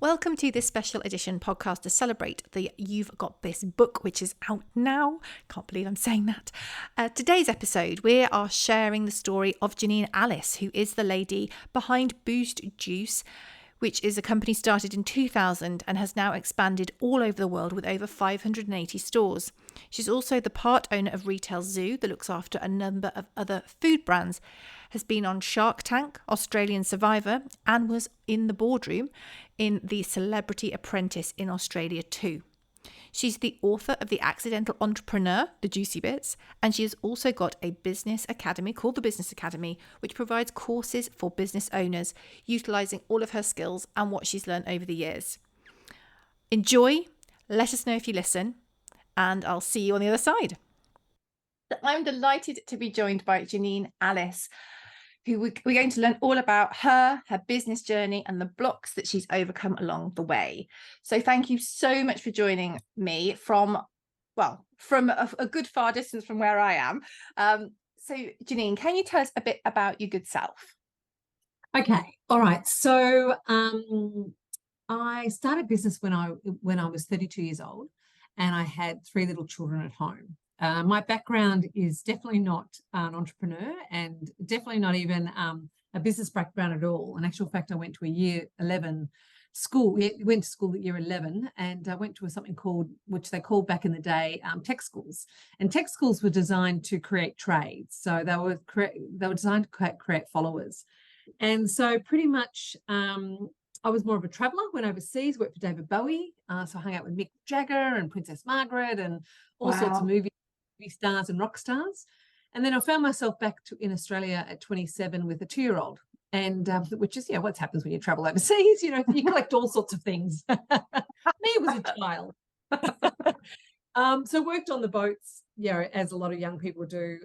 Welcome to this special edition podcast to celebrate the You've Got This book, which is out now. Can't believe I'm saying that. Today's episode, we are sharing the story of Janine Allis, who is the lady behind Boost Juice, which is a company started in 2000 and has now expanded all over the world with over 580 stores. She's also the part owner of Retail Zoo that looks after a number of other food brands, has been on Shark Tank, Australian Survivor, and was in the boardroom in the Celebrity Apprentice in Australia too. She's the author of The Accidental Entrepreneur, The Juicy Bits, and she has also got a business academy called the Business Academy, which provides courses for business owners, utilising all of her skills and what she's learned over the years. Enjoy, let us know if you listen, and I'll see you on the other side. I'm delighted to be joined by Janine Allis, who we're going to learn all about her business journey and the blocks that she's overcome along the way. So thank you so much for joining me from a good far distance from where I am. So Janine, can you tell us a bit about your good self? Okay, all right. So I started business when I was 32 years old, and I had 3 little children at home. My background is definitely not an entrepreneur, and definitely not even a business background at all. In actual fact, I went to a year 11 school. Went to school at year 11, and I went to something which they called back in the day, tech schools. And tech schools were designed to create trades. So they were designed to create followers. And so pretty much I was more of a traveller, went overseas, worked for David Bowie. So I hung out with Mick Jagger and Princess Margaret and all sorts of movie stars and rock stars. And then I found myself back in Australia at 27 with a 2-year-old. And which is, what happens when you travel overseas. You collect all sorts of things. Me, it was a child. So worked on the boats, as a lot of young people do,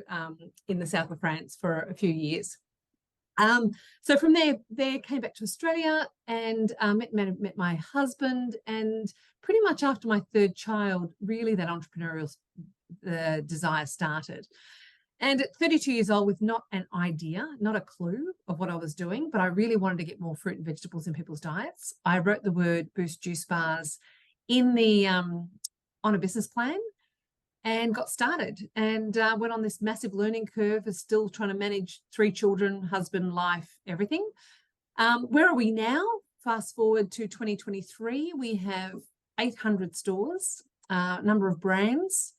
in the south of France for a few years. So from there came back to Australia and met my husband, and pretty much after my 3rd child, really that entrepreneurial desire started. And at 32 years old, with not an idea, not a clue of what I was doing, but I really wanted to get more fruit and vegetables in people's diets, I wrote the word Boost Juice Bars in the on a business plan and got started, and went on this massive learning curve of still trying to manage 3 children, husband, life, everything. Where are we now? Fast forward to 2023, we have 800 stores, number of brands.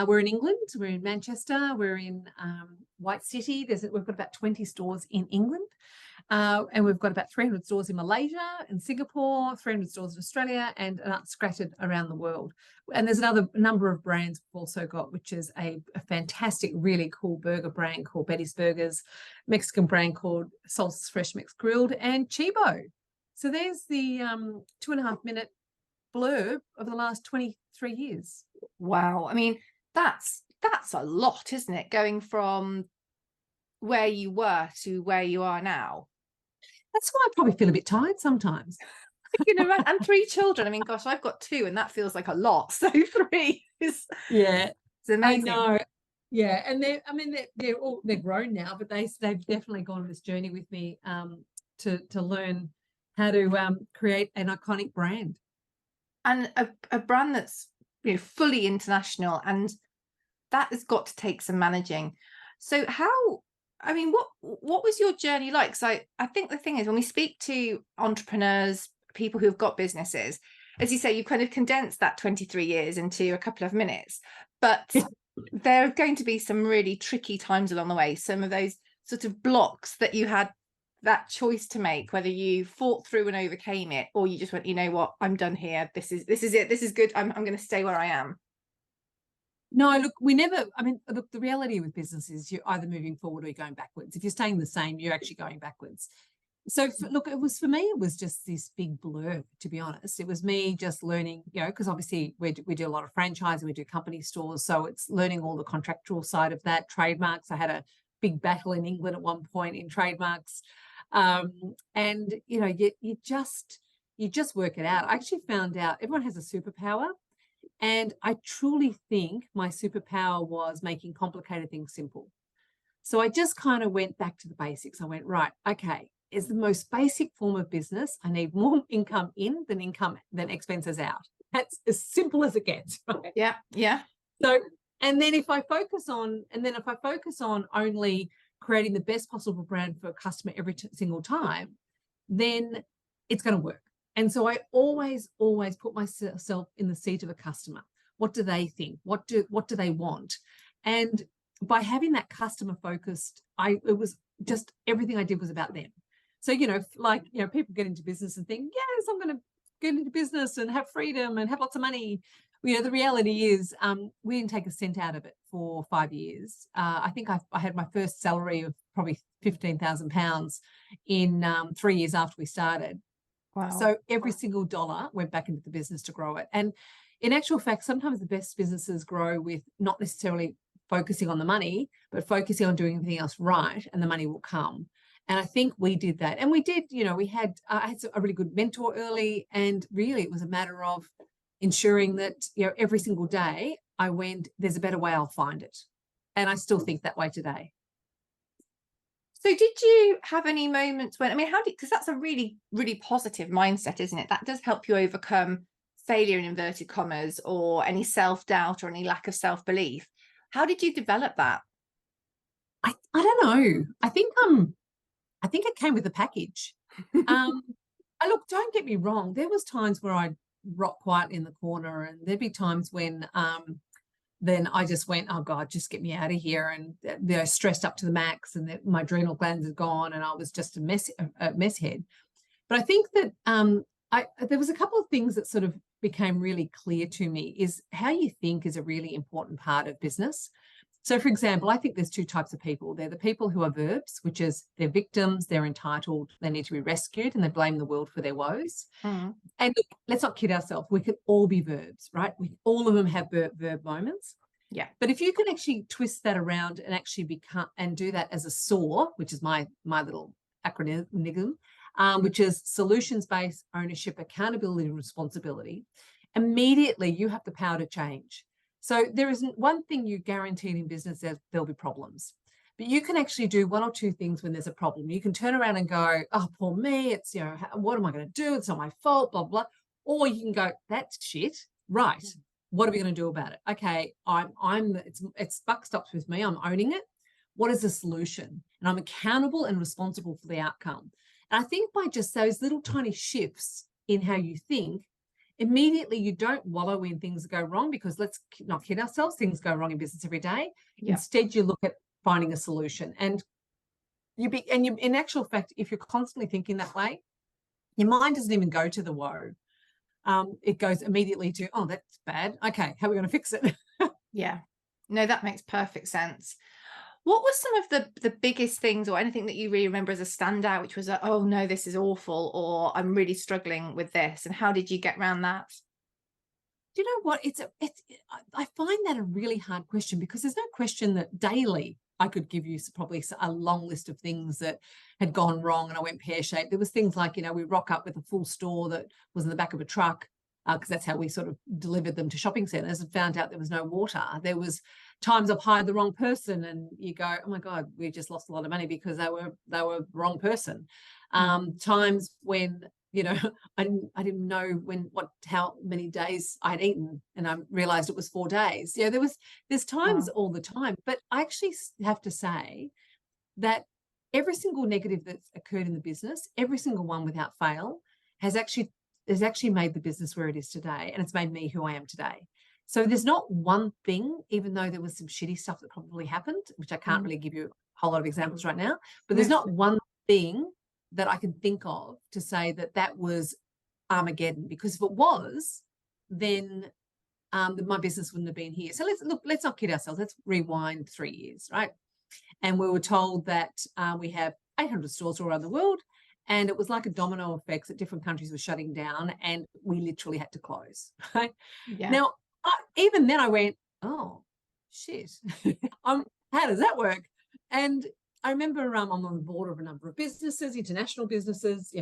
We're in England, we're in Manchester, we're in White City. We've got about 20 stores in England, and we've got about 300 stores in Malaysia and Singapore, 300 stores in Australia, and scattered around the world. And there's another number of brands we've also got, which is a fantastic, really cool burger brand called Betty's Burgers, Mexican brand called Salsa's Fresh Mix Grilled, and Chibo. So there's the 2.5-minute blurb of the last 23 years. Wow. I mean, that's a lot, isn't it? Going from where you were to where you are now. That's why I probably feel a bit tired sometimes. And 3 children. I mean, gosh, I've got 2, and that feels like a lot. So 3 is it's amazing. I know. Yeah, and they're grown now, but they've definitely gone on this journey with me to learn how to create an iconic brand, and a brand that's fully international, and that has got to take some managing. So what was your journey like? So I think the thing is, when we speak to entrepreneurs, people who've got businesses, as you say, you kind of condensed that 23 years into a couple of minutes, but there are going to be some really tricky times along the way. Some of those sort of blocks that you had that choice to make, whether you fought through and overcame it, or you just went, you know what, I'm done here. This is it. This is good. I'm going to stay where I am. No, look, the reality with business is you're either moving forward or you're going backwards. If you're staying the same, you're actually going backwards. So it was just this big blur, to be honest. It was me just learning, because obviously we do a lot of franchising, we do company stores. So it's learning all the contractual side of that, trademarks. I had a big battle in England at one point in trademarks. And, you just work it out. I actually found out everyone has a superpower. And I truly think my superpower was making complicated things simple. So I just kind of went back to the basics. I went, right, okay, is the most basic form of business. I need more income in than expenses out. That's as simple as it gets, right? Yeah, yeah. So, and then if I focus on only creating the best possible brand for a customer every single time, then it's going to work. And so I always put myself in the seat of a customer. What do they think? What do they want? And by having that customer focused, it was just everything I did was about them. So, people get into business and think, yes, I'm going to get into business and have freedom and have lots of money. The reality is we didn't take a cent out of it for 5 years. I think I had my first salary of probably £15,000 in 3 years after we started. Wow. So every single dollar went back into the business to grow it. And in actual fact, sometimes the best businesses grow with not necessarily focusing on the money, but focusing on doing everything else right, and the money will come. And I think we did that. And we did, I had a really good mentor early, and really it was a matter of ensuring that, every single day I went, there's a better way, I'll find it. And I still think that way today. So did you have any moments when, because that's a really, really positive mindset, isn't it? That does help you overcome failure in inverted commas, or any self-doubt or any lack of self-belief. How did you develop that? I don't know. I think it came with the package. Look, don't get me wrong. There was times where I'd rock quietly in the corner, and there'd be times when then I just went, oh God, just get me out of here, and stressed up to the max, and my adrenal glands had gone, and I was just a mess head. But I think that there was a couple of things that sort of became really clear to me. Is how you think is a really important part of business. So, for example, I think there's two types of people. They're the people who are verbs, which is they're victims, they're entitled, they need to be rescued, and they blame the world for their woes. Mm. And look, let's not kid ourselves. We can all be verbs, right? All of them have verb moments. Yeah. But if you can actually twist that around and actually do that as a SOAR, which is my little acronym, which is solutions-based ownership, accountability, and responsibility, immediately you have the power to change. So there isn't one thing you guaranteed in business, there'll be problems. But you can actually do one or two things when there's a problem. You can turn around and go, oh, poor me, it's, what am I going to do? It's not my fault, blah, blah. Or you can go, that's shit. Right. What are we going to do about it? Okay, it's buck stops with me. I'm owning it. What is the solution? And I'm accountable and responsible for the outcome. And I think by just those little tiny shifts in how you think, immediately you don't wallow when things go wrong, because let's not kid ourselves, things go wrong in business every day. Yeah. Instead, you look at finding a solution, and in actual fact, if you're constantly thinking that way, your mind doesn't even go to the woe. It goes immediately to, oh, that's bad. Okay, how are we going to fix it? Yeah, no, that makes perfect sense. What were some of the biggest things, or anything that you really remember as a standout, which was like, oh no, this is awful, or I'm really struggling with this, and how did you get around that? Do you know what? I find that a really hard question, because there's no question that daily I could give you probably a long list of things that had gone wrong and I went pear-shaped. There was things like, we rock up with a full store that was in the back of a truck, because that's how we sort of delivered them to shopping centres, and found out there was no water. There was times I've hired the wrong person, and you go, oh my God, we just lost a lot of money because they were the wrong person. Times when, I didn't know how many days I'd eaten, and I realised it was 4 days. There's times all the time. But I actually have to say that every single negative that's occurred in the business, every single one without fail, has actually made the business where it is today, and it's made me who I am today. So there's not one thing, even though there was some shitty stuff that probably happened, which I can't really give you a whole lot of examples right now, but there's not one thing that I can think of to say that was Armageddon, because if it was, then my business wouldn't have been here. So let's not kid ourselves. Let's rewind 3 years, right? And we were told that we have 800 stores all around the world, and it was like a domino effect that different countries were shutting down, and we literally had to close, right? Yeah. Now, even then I went, oh, shit. How does that work? And I remember I'm on the board of a number of businesses, international businesses,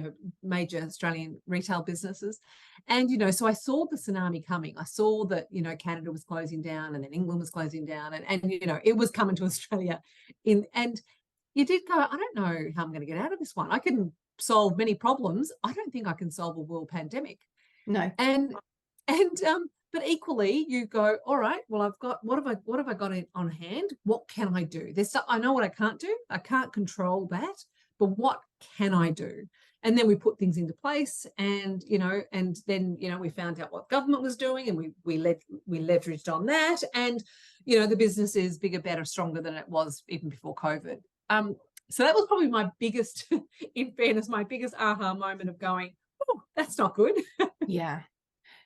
major Australian retail businesses. And, so I saw the tsunami coming. I saw that, Canada was closing down, and then England was closing down, and it was coming to Australia. And you did go, I don't know how I'm going to get out of this one. I couldn't solve many problems, I don't think I can solve a world pandemic. No. And but equally you go, all right, well, I've got, what have I got on hand? What can I do? There's stuff I know what I can't do. I can't control that, but what can I do? And then we put things into place, and and then we found out what government was doing, and we leveraged on that, and the business is bigger, better, stronger than it was even before COVID. So that was probably my biggest, in fairness, my biggest aha moment of going, oh, that's not good. Yeah.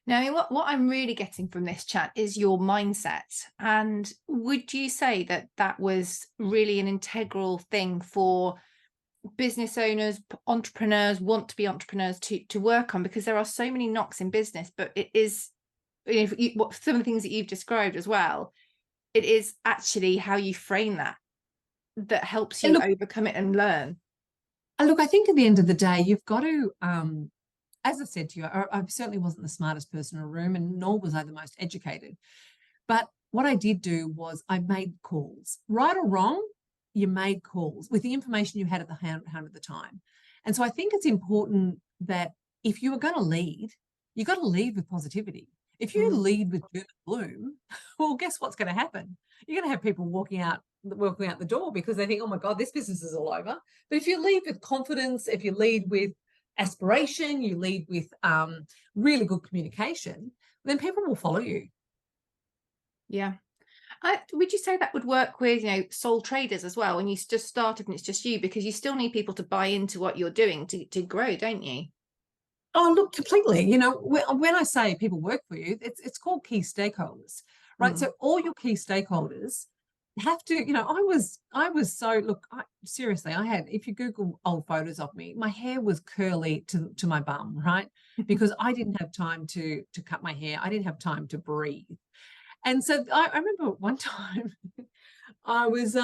Now, I mean, what I'm really getting from this chat is your mindset. And would you say that that was really an integral thing for business owners, entrepreneurs, want to be entrepreneurs to work on? Because there are so many knocks in business, but it is, some of the things that you've described as well, it is actually how you frame that helps you overcome it and learn. Look, I think at the end of the day, you've got to, as I said to you, I certainly wasn't the smartest person in a room, and nor was I the most educated. But what I did do was I made calls. Right or wrong, you made calls with the information you had at the hand at the time. And so I think it's important that if you are going to lead, you've got to lead with positivity. If you lead with doom and gloom, well, guess what's going to happen? You're going to have people walking out the door because they think, oh my God, this business is all over. But if you lead with confidence, if you lead with aspiration, you lead with really good communication, then people will follow you. Yeah. Would you say that would work with, sole traders as well, when you just started and it's just you, because you still need people to buy into what you're doing to grow, don't you? Oh, look, completely. When I say people work for you, it's called key stakeholders, right? So all your key stakeholders have to, I was so, look, seriously, I had, if you Google old photos of me, my hair was curly to my bum, right? Because I didn't have time to cut my hair. I didn't have time to breathe. And so I remember one time I was,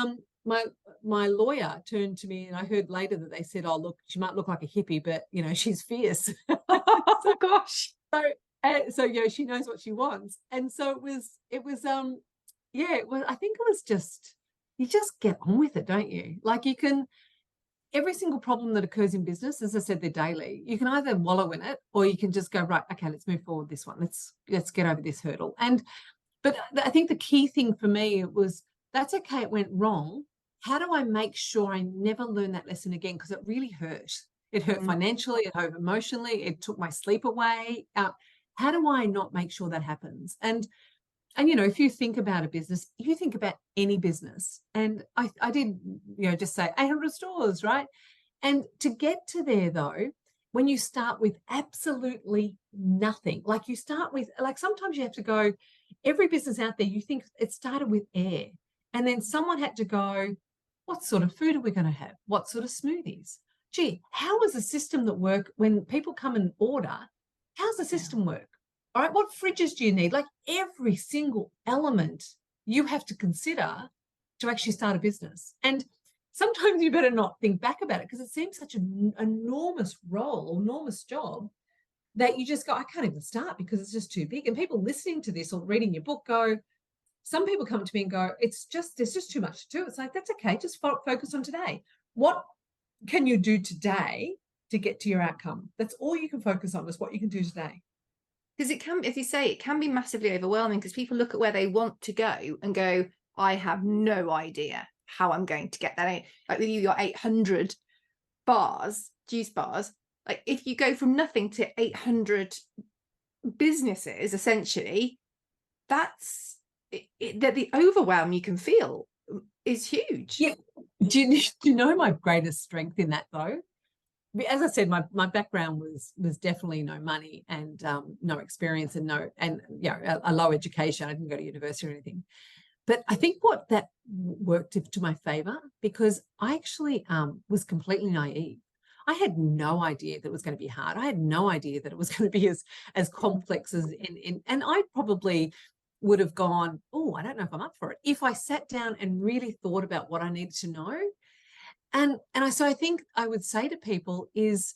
my lawyer turned to me, and I heard later that they said, oh, look, she might look like a hippie, but, she's fierce. Oh, gosh. So, she knows what she wants. And so it was, I think it was just, you just get on with it, don't you? Like every single problem that occurs in business, as I said, they're daily. You can either wallow in it, or you can just go, right, okay, let's move forward this one. Let's get over this hurdle. But I think the key thing for me was, that's okay, it went wrong. How do I make sure I never learn that lesson again? Because it really hurt. It hurt financially, it hurt emotionally, it took my sleep away. How do I not make sure that happens? And if you think about a business, if you think about any business, and I did, just say 800 stores, right? And to get to there, though, when you start with absolutely nothing, like you start with, like sometimes you have to go, every business out there, you think it started with air. And then someone had to go, what sort of food are we going to have? What sort of smoothies? Gee, how is a system that work when people come and order? How's the system work? All right, what fridges do you need? Like every single element you have to consider to actually start a business. And sometimes you better not think back about it, because it seems such an enormous role, enormous job, that you just go, I can't even start because it's just too big. And people listening to this or reading your book go, some people come to me and go, there's just too much to do. It's like, that's okay. Just focus on today. What can you do today to get to your outcome? That's all you can focus on, is what you can do today. Because it can, as you say, it can be massively overwhelming, because people look at where they want to go and go, I have no idea how I'm going to get that. Like with you, your 800 juice bars, like if you go from nothing to 800 businesses, essentially, that's the overwhelm you can feel is huge. Yeah. Do you know my greatest strength in that, though? As I said, my background was definitely no money and no experience and a low education. I didn't go to university or anything. But I think what that worked to my favor, because I actually was completely naive. I had no idea that it was going to be hard. I had no idea that it was going to be as complex as and I probably would have gone, oh, I don't know if I'm up for it, if I sat down and really thought about what I needed to know. So I think I would say to people is,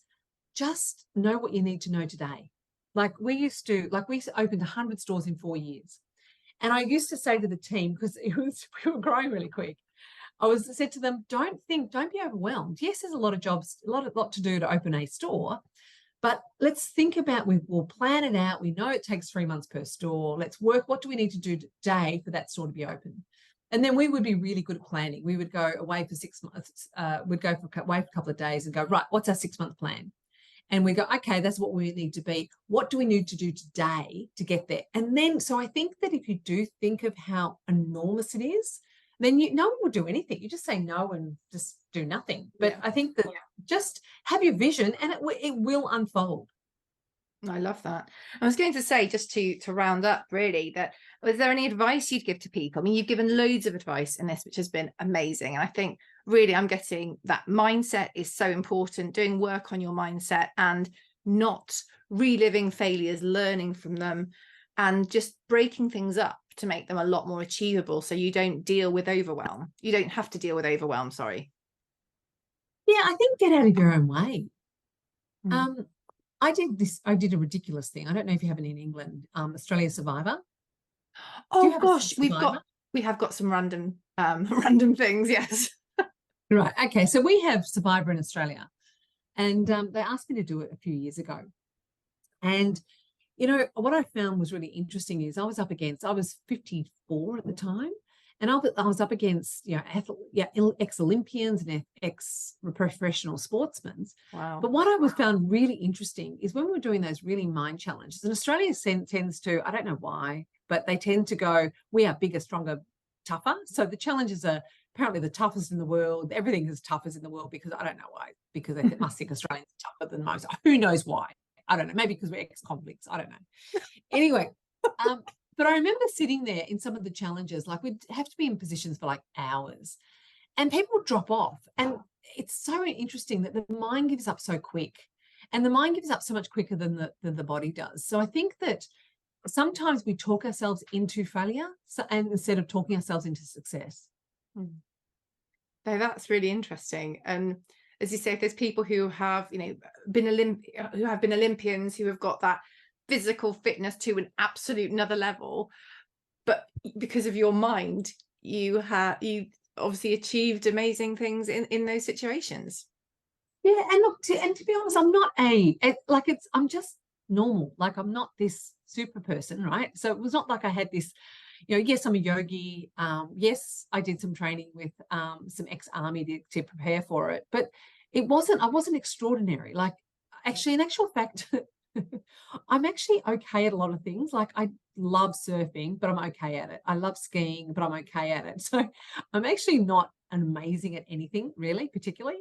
just know what you need to know today. Like we opened 100 stores in 4 years. And I used to say to the team, because we were growing really quick, I said to them, don't be overwhelmed. Yes, there's a lot of jobs, a lot to do to open a store, but let's think about, we'll plan it out. We know it takes 3 months per store. Let's work, what do we need to do today for that store to be open? And then we would be really good at planning. We would go away for 6 months, away for a couple of days and go, right, what's our 6-month plan? And we go, okay, that's what we need to be. What do we need to do today to get there? And then, so I think that if you do think of how enormous it is, then no one will do anything. You just say no and just do nothing. But I think that just have your vision and it will unfold. I love that. I was going to say, just to round up, really, that was there any advice you'd give to people? I mean, you've given loads of advice in this, which has been amazing. And I think really I'm getting that mindset is so important, doing work on your mindset and not reliving failures, learning from them and just breaking things up to make them a lot more achievable. So you don't deal with overwhelm. You don't have to deal with overwhelm, sorry. Yeah, I think get out of your own way. I did a ridiculous thing. I don't know if you have it in England, Australia Survivor. Oh gosh, we have got some random random things, yes. Right. Okay. So we have Survivor in Australia. And they asked me to do it a few years ago. And what I found was really interesting is I was 54 at the time. And I was up against, ex-Olympians and ex-professional sportsmen. Wow. But what I found really interesting is when we were doing those really mind challenges, and Australia tends to, I don't know why, but they tend to go, we are bigger, stronger, tougher. So the challenges are apparently the toughest in the world. Everything is toughest in the world because I don't know why, because they must think Australians are tougher than most. Who knows why? I don't know. Maybe because we're ex-convicts. I don't know. Anyway, but I remember sitting there in some of the challenges, like we'd have to be in positions for like hours and people would drop off. And it's so interesting that the mind gives up so quick, and the mind gives up so much quicker than the body does. So I think that sometimes we talk ourselves into failure and instead of talking ourselves into success. So that's really interesting. And as you say, if there's people who have, been Olympians, who have got that physical fitness to an absolute another level, but because of your mind, you obviously achieved amazing things in those situations. Yeah, and look, to be honest, I'm not I'm just normal. Like I'm not this super person, right? So it was not like I had this, yes, I'm a yogi. Yes, I did some training with some ex-army to prepare for it, but I wasn't extraordinary. Like actually, in actual fact, I'm actually okay at a lot of things. Like I love surfing, but I'm okay at it. I love skiing, but I'm okay at it. So I'm actually not amazing at anything really, particularly.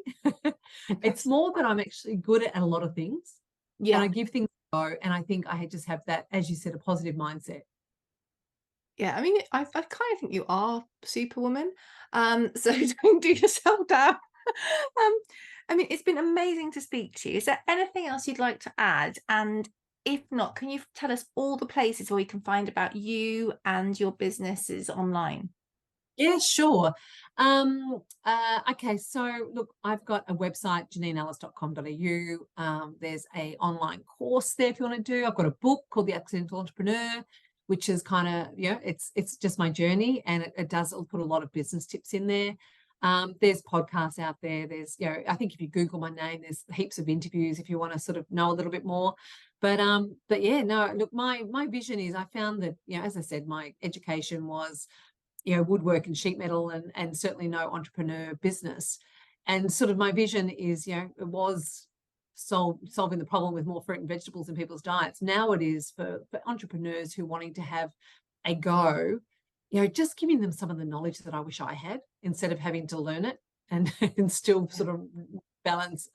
It's more that I'm actually good at a lot of things. Yeah. And I give things a go. And I think I just have that, as you said, a positive mindset. Yeah, I mean, I kind of think you are Superwoman. So don't do yourself down. I mean, it's been amazing to speak to you. Is there anything else you'd like to add? And if not, can you tell us all the places where we can find about you and your businesses online? Yeah, sure. Okay, so look, I've got a website, janineallis.com.au. There's an online course there if you want to do. I've got a book called The Accidental Entrepreneur, which is kind of, it's just my journey, and it'll put a lot of business tips in there. There's podcasts out there. There's, I think if you Google my name, there's heaps of interviews if you want to sort of know a little bit more. But yeah, no, look, my vision is, I found that, as I said, my education was, woodwork and sheet metal and certainly no entrepreneur business. And sort of my vision is, it was solving the problem with more fruit and vegetables in people's diets. Now it is for entrepreneurs who are wanting to have a go, just giving them some of the knowledge that I wish I had instead of having to learn it and still sort of balance,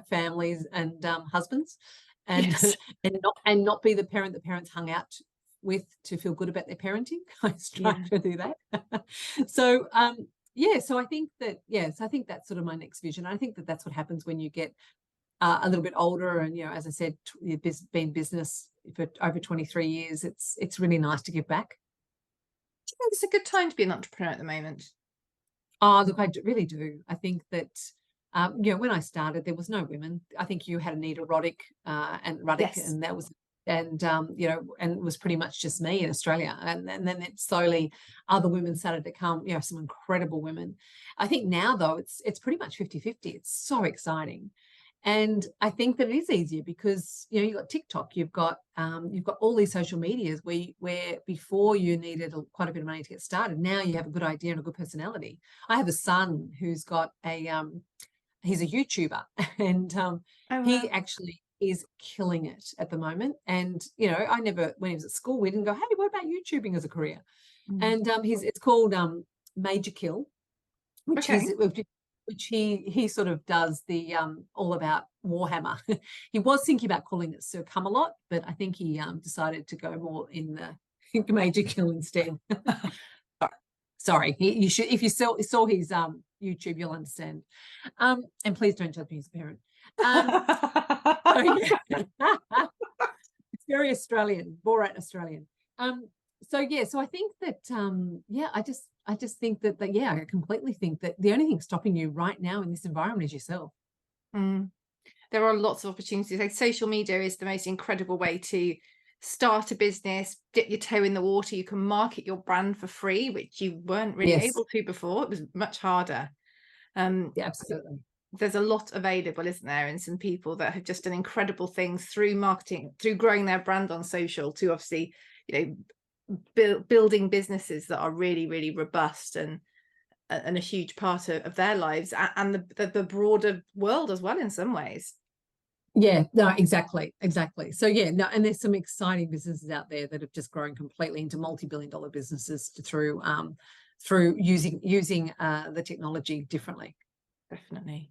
families and husbands and, yes. and not be the parent the parents hung out with to feel good about their parenting. I strive to do that. So, so I think that, so I think that's sort of my next vision. I think that that's what happens when you get a little bit older and, as I said, been in business for over 23 years. It's really nice to give back. Do you think it's a good time to be an entrepreneur at the moment? Oh, look, I really do. I think that, when I started, there was no women. I think you had Anita Roddick and Ruddick, yes. And that was and and it was pretty much just me in Australia, and then it slowly other women started to come, some incredible women. I think now though it's pretty much 50-50. It's so exciting. And I think that it is easier because you've got TikTok, you've got all these social medias where before you needed quite a bit of money to get started. Now you have a good idea and a good personality. I have a son who's got he's a YouTuber, and Oh, wow. he actually is killing it at the moment. And I never, when he was at school, we didn't go, hey, what about YouTubing as a career? And it's called Major Kill, which Okay. which he sort of does the all about Warhammer. He was thinking about calling it Sir Camelot, but I think he decided to go more in the Major Kill instead. Sorry, you should, if you saw his YouTube, you'll understand. And please don't judge me as a parent. It's very Australian, Borat Australian. So I think that I just think that I completely think that the only thing stopping you right now in this environment is yourself. There are lots of opportunities. Like, social media is the most incredible way to start a business, dip your toe in the water. You can market your brand for free, which you weren't really able to before. It was much harder. Yeah, absolutely. There's a lot available, isn't there? And some people that have just done incredible things through marketing, through growing their brand on social, to obviously, building businesses that are really, really robust and a huge part of their lives and the broader world as well in some ways. Yeah, no, exactly. So and there's some exciting businesses out there that have just grown completely into multi-billion-dollar businesses through using the technology differently. Definitely.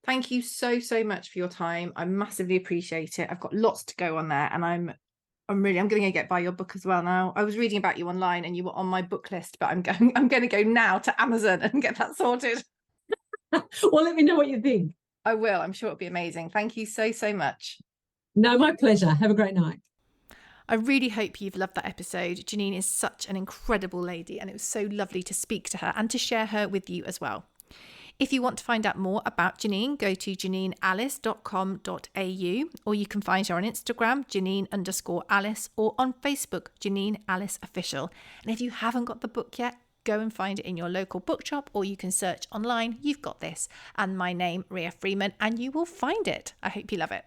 Thank you so much for your time. I massively appreciate it. I've got lots to go on there, and I'm going to get buy your book as well now. I was reading about you online and you were on my book list, but I'm going to go now to Amazon and get that sorted. Well, let me know what you think. I will. I'm sure it'll be amazing. Thank you so much. No, my pleasure. Have a great night. I really hope you've loved that episode. Janine is such an incredible lady, and it was so lovely to speak to her and to share her with you as well. If you want to find out more about Janine, go to janineallis.com.au, or you can find her on Instagram, Janine_Allis, or on Facebook, Janine Allis Official. And if you haven't got the book yet, go and find it in your local bookshop, or you can search online, You've Got This, and my name, Ria Freeman, and you will find it. I hope you love it.